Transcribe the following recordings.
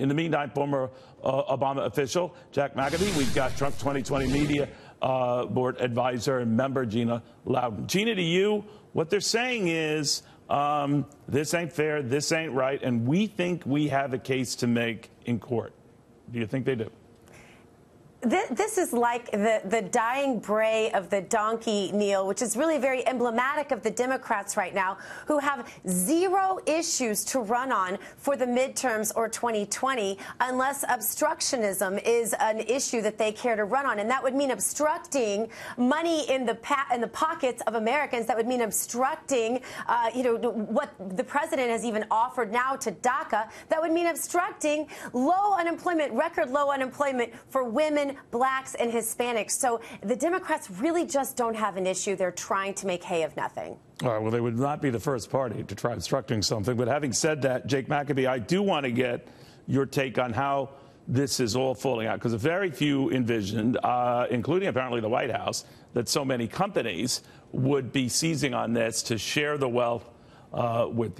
In the meantime, former Obama official Jack McAfee, we've got Trump 2020 media board advisor and member Gina Loudon. Gina, to you, what they're saying is this ain't fair, this ain't right, and we think we have a case to make in court. Do you think they do? This is like the dying bray of the donkey, Neil, which is really very emblematic of the Democrats right now, who have zero issues to run on for the midterms or 2020 unless obstructionism is an issue that they care to run on. And that would mean obstructing money in the pockets of Americans. That would mean obstructing, what the president has even offered now to DACA. That would mean obstructing low unemployment, record low unemployment for women, blacks and Hispanics. So the Democrats really just don't have an issue. They're trying to make hay of nothing. All right, well, they would not be the first party to try obstructing something. But having said that, Jake McAfee, I do want to get your take on how this is all falling out, because very few envisioned, including apparently the White House, that so many companies would be seizing on this to share the wealth with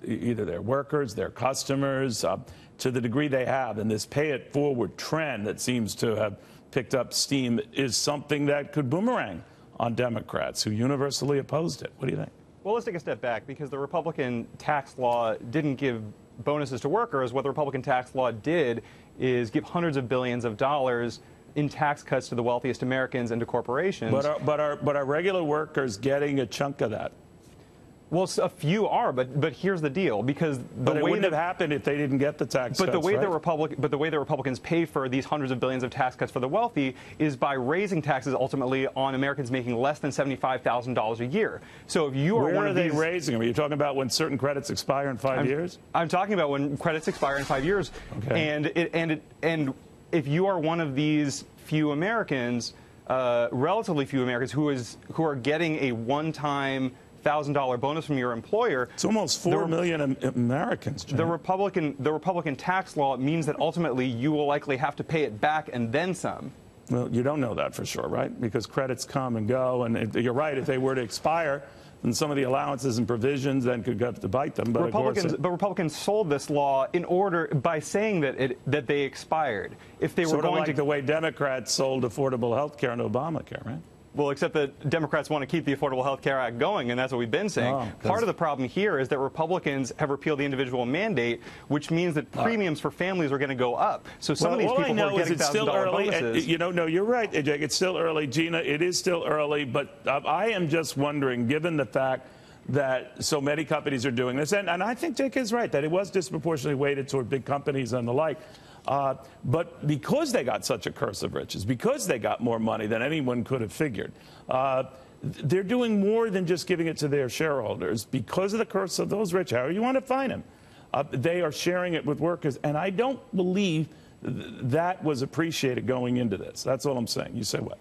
either their workers, their customers, to the degree they have. And this pay-it-forward trend that seems to have picked up steam is something that could boomerang on Democrats who universally opposed it. What do you think? Well, let's take a step back, because the Republican tax law didn't give bonuses to workers. What the Republican tax law did is give hundreds of billions of dollars in tax cuts to the wealthiest Americans and to corporations. But are regular workers getting a chunk of that? Well, a few are, but here's the deal, because it wouldn't have happened if they didn't get the tax cuts, the way right? the way the Republicans pay for these hundreds of billions of tax cuts for the wealthy is by raising taxes ultimately on Americans making less than $75,000 a year. So if you are Where one are of they these, raising them? Are you talking about when certain credits expire in 5 years? I'm talking about when credits expire in 5 years. Okay. And if you are one of these few Americans, relatively few Americans who are getting a one-time $1,000 bonus from your employer. It's almost 4 million Americans. Jim. The Republican tax law means that ultimately you will likely have to pay it back and then some. Well, you don't know that for sure, right? Because credits come and go, and you're right. If they were to expire, then some of the allowances and provisions then could go to bite them. But Republicans sold this law in order by saying that they expired. If they were going like the way Democrats sold affordable health care and Obamacare, right? Well, except that Democrats want to keep the Affordable Health Care Act going, and that's what we've been saying. Part of the problem here is that Republicans have repealed the individual mandate, which means that premiums for families are going to go up. So some of these people who are getting $1,000 bonuses... No, you're right, Jake. It's still early. Gina, it is still early, but I am just wondering, given the fact that so many companies are doing this, and I think Jake is right, that it was disproportionately weighted toward big companies and the like. But because they got such a curse of riches, because they got more money than anyone could have figured, they're doing more than just giving it to their shareholders. Because of the curse of those rich, however you want to find them, they are sharing it with workers. And I don't believe that was appreciated going into this. That's all I'm saying. You say what?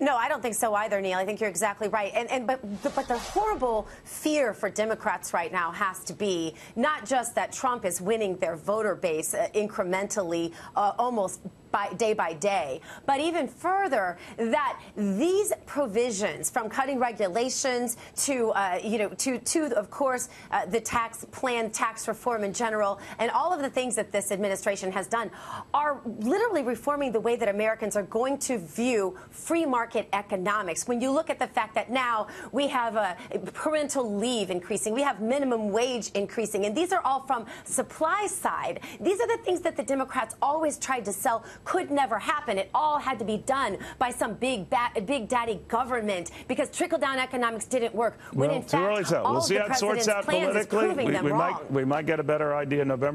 No, I don't think so either, Neil. I think you're exactly right. But the horrible fear for Democrats right now has to be not just that Trump is winning their voter base incrementally, almost day by day, but even further, that these provisions, from cutting regulations to of course the tax plan, tax reform in general, and all of the things that this administration has done, are literally reforming the way that Americans are going to view free market economics. When you look at the fact that now we have parental leave increasing, we have minimum wage increasing, and these are all from supply side. These are the things that the Democrats always tried to sell could never happen. It all had to be done by some big daddy government, because trickle-down economics didn't work. When in fact, all we'll see how it sorts out politically. We might get a better idea in November.